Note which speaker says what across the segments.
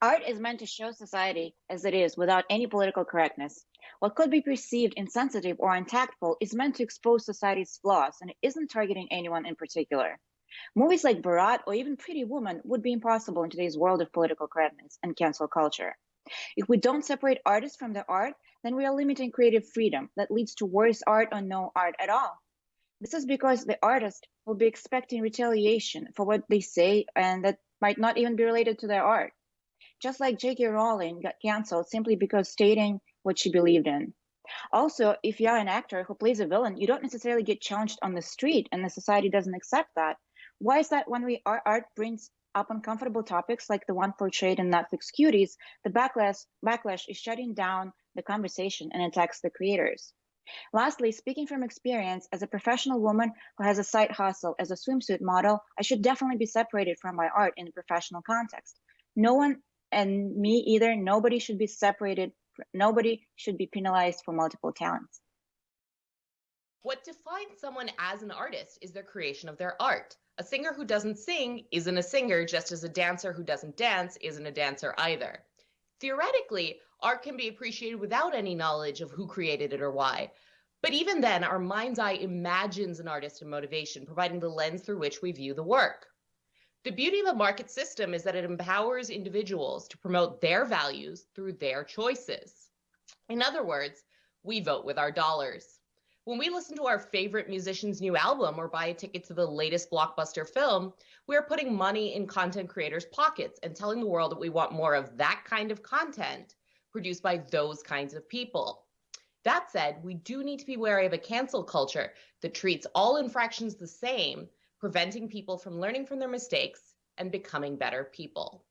Speaker 1: Art is meant to show society as it is without any political correctness. What could be perceived insensitive or untactful is meant to expose society's flaws, and it isn't targeting anyone in particular. Movies like Bharat or even Pretty Woman would be impossible in today's world of political correctness and cancel culture. If we don't separate artists from their art, then we are limiting creative freedom that leads to worse art or no art at all. This is because the artist will be expecting retaliation for what they say and that might not even be related to their art. Just like J.K. Rowling got cancelled simply because stating what she believed in. Also, if you're an actor who plays a villain, you don't necessarily get challenged on the street, and the society doesn't accept that. Why is that when our art brings up uncomfortable topics like the one portrayed in Netflix Cuties, the backlash is shutting down the conversation and attacks the creators? Lastly, speaking from experience, as a professional woman who has a side hustle as a swimsuit model, I should definitely be separated from my art in a professional context. No one, and me either, nobody should be separated, nobody should be penalized for multiple talents.
Speaker 2: What defines someone as an artist is their creation of their art. A singer who doesn't sing isn't a singer, just as a dancer who doesn't dance isn't a dancer either. Theoretically, art can be appreciated without any knowledge of who created it or why. But even then, our mind's eye imagines an artist and motivation, providing the lens through which we view the work. The beauty of a market system is that it empowers individuals to promote their values through their choices. In other words, we vote with our dollars. When we listen to our favorite musician's new album or buy a ticket to the latest blockbuster film, we are putting money in content creators' pockets and telling the world that we want more of that kind of content produced by those kinds of people. That said, we do need to be wary of a cancel culture that treats all infractions the same, preventing people from learning from their mistakes and becoming better people.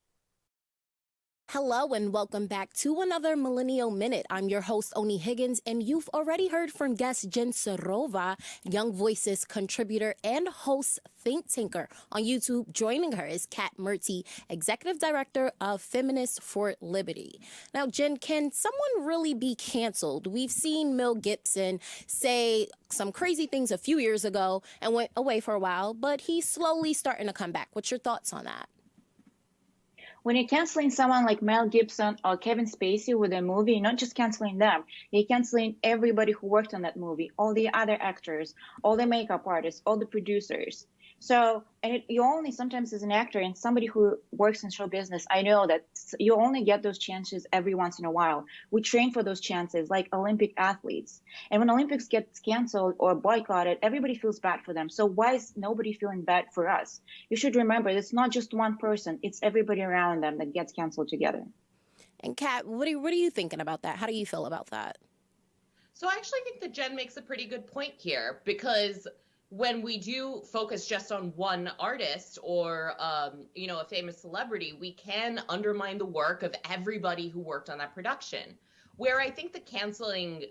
Speaker 3: Hello and welcome back to another Millennial Minute. I'm your host, Oni Higgins, and you've already heard from guest Jen Sidorova, Young Voices contributor and host Think Tinker. On YouTube, joining her is Kat Murti, Executive Director of Feminists for Liberty. Now, Jen, can someone really be canceled? We've seen Mel Gibson say some crazy things a few years ago and went away for a while, but he's slowly starting to come back. What's your thoughts on that?
Speaker 1: When you're canceling someone like Mel Gibson or Kevin Spacey with a movie, you're not just canceling them, you're canceling everybody who worked on that movie, all the other actors, all the makeup artists, all the producers. So, and you only sometimes as an actor and somebody who works in show business, I know that you only get those chances every once in a while. We train for those chances like Olympic athletes. And when Olympics gets canceled or boycotted, everybody feels bad for them. So why is nobody feeling bad for us? You should remember, it's not just one person, it's everybody around them that gets canceled together.
Speaker 3: And Kat, what are you thinking about that? How do you feel about that?
Speaker 2: So I actually think that Jen makes a pretty good point here, because when we do focus just on one artist or, a famous celebrity, we can undermine the work of everybody who worked on that production. Where I think the canceling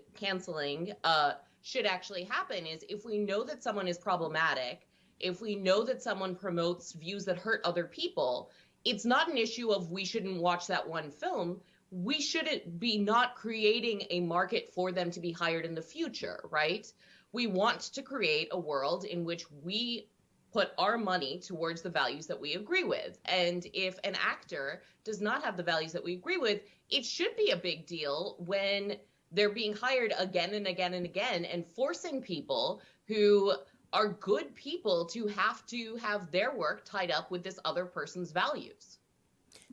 Speaker 2: should actually happen is if we know that someone is problematic, if we know that someone promotes views that hurt other people, it's not an issue of we shouldn't watch that one film. We shouldn't be not creating a market for them to be hired in the future, right? We want to create a world in which we put our money towards the values that we agree with. And if an actor does not have the values that we agree with, it should be a big deal when they're being hired again and again and again and forcing people who are good people to have their work tied up with this other person's values.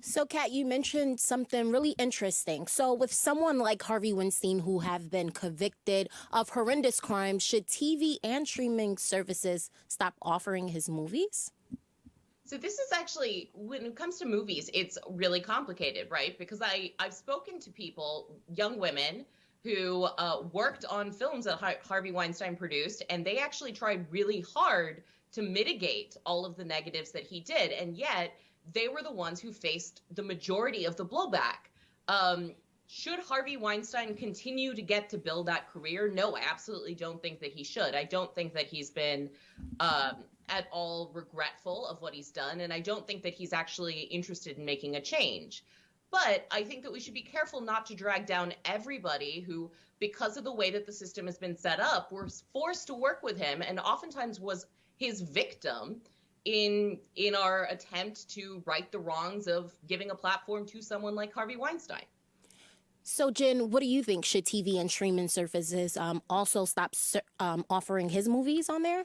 Speaker 3: So, Kat, you mentioned something really interesting. So with someone like Harvey Weinstein who have been convicted of horrendous crimes, should TV and streaming services stop offering his movies?
Speaker 2: So this is actually, when it comes to movies, it's really complicated, right? Because I've spoken to people, young women, who worked on films that Harvey Weinstein produced, and they actually tried really hard to mitigate all of the negatives that he did, and yet they were the ones who faced the majority of the blowback. Should Harvey Weinstein continue to get to build that career? No, I absolutely don't think that he should. I don't think that he's been at all regretful of what he's done, and I don't think that he's actually interested in making a change. But I think that we should be careful not to drag down everybody who, because of the way that the system has been set up, were forced to work with him and oftentimes was his victim in our attempt to right the wrongs of giving a platform to someone like Harvey Weinstein.
Speaker 3: So, Jen, what do you think? Should TV and streaming services also stop offering his movies on there?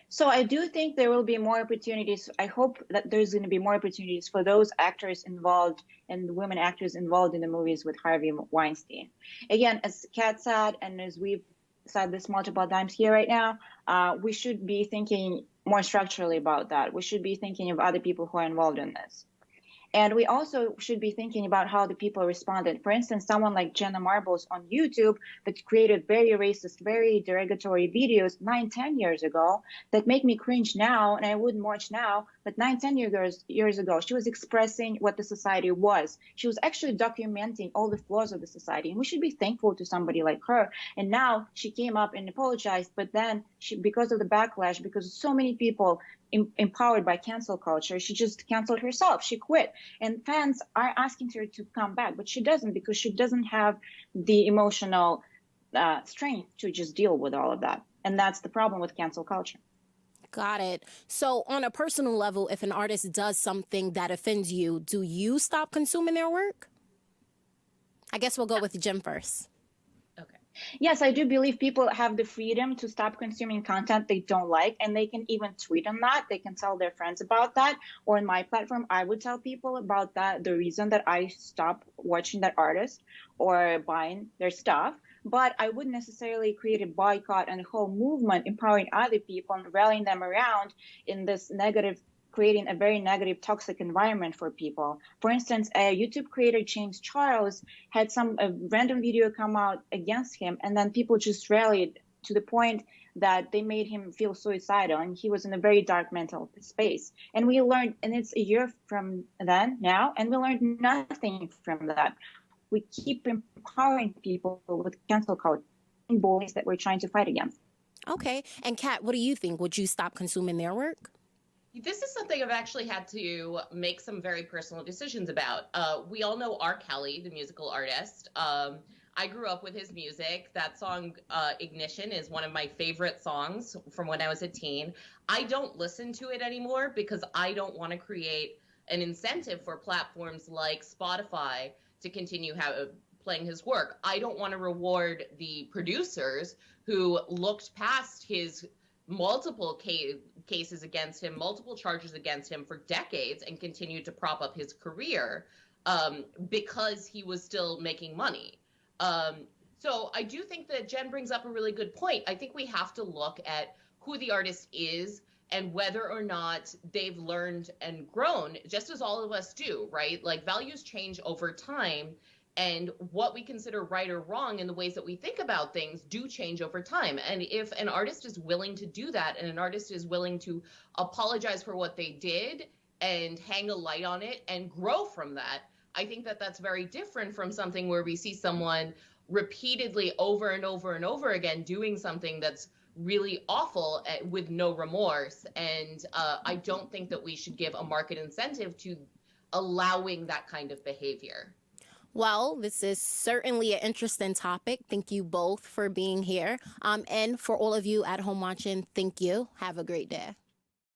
Speaker 1: So I do think there will be more opportunities. I hope that there's going to be more opportunities for those actors involved and the women actors involved in the movies with Harvey Weinstein. Again, as Kat said, and as we've said this multiple times here right now, we should be thinking more structurally about that. We should be thinking of other people who are involved in this. And we also should be thinking about how the people responded. For instance, someone like Jenna Marbles on YouTube that created very racist, very derogatory videos 9-10 years ago that make me cringe now, and I wouldn't watch now, but 9-10 years ago, she was expressing what the society was. She was actually documenting all the flaws of the society, and we should be thankful to somebody like her. And now she came up and apologized, but then because of the backlash, because so many people empowered by cancel culture, she just canceled herself. She quit. And fans are asking her to come back, but she doesn't, because she doesn't have the emotional strength to just deal with all of that. And that's the problem with cancel culture.
Speaker 3: Got it. So on a personal level, if an artist does something that offends you, do you stop consuming their work? I guess we'll go with Jim first.
Speaker 1: Yes, I do believe people have the freedom to stop consuming content they don't like, and they can even tweet on that. They can tell their friends about that. Or in my platform, I would tell people about that, the reason that I stopped watching that artist or buying their stuff. But I wouldn't necessarily create a boycott and a whole movement empowering other people and rallying them around in this negative, creating a very negative, toxic environment for people. For instance, a YouTube creator, James Charles, had a random video come out against him, and then people just rallied to the point that they made him feel suicidal, and he was in a very dark mental space. And we learned, and it's a year from then now, and we learned nothing from that. We keep empowering people with cancel culture and bullies that we're trying to fight against.
Speaker 3: Okay. And Kat, what do you think? Would you stop consuming their work?
Speaker 2: This is something I've actually had to make some very personal decisions about. We all know R. Kelly, the musical artist. I grew up with his music. That song, Ignition, is one of my favorite songs from when I was a teen. I don't listen to it anymore because I don't want to create an incentive for platforms like Spotify to continue playing his work. I don't want to reward the producers who looked past his multiple cases against him, multiple charges against him for decades, and continued to prop up his career because he was still making money. So I do think that Jen brings up a really good point. I think we have to look at who the artist is and whether or not they've learned and grown, just as all of us do, right? Like, values change over time, and what we consider right or wrong in the ways that we think about things do change over time. And if an artist is willing to do that, and an artist is willing to apologize for what they did and hang a light on it and grow from that, I think that that's very different from something where we see someone repeatedly over and over and over again doing something that's really awful with no remorse. And I don't think that we should give a market incentive to allowing that kind of behavior.
Speaker 3: Well, this is certainly an interesting topic. Thank you both for being here. And for all of you at home watching, thank you. Have a great day.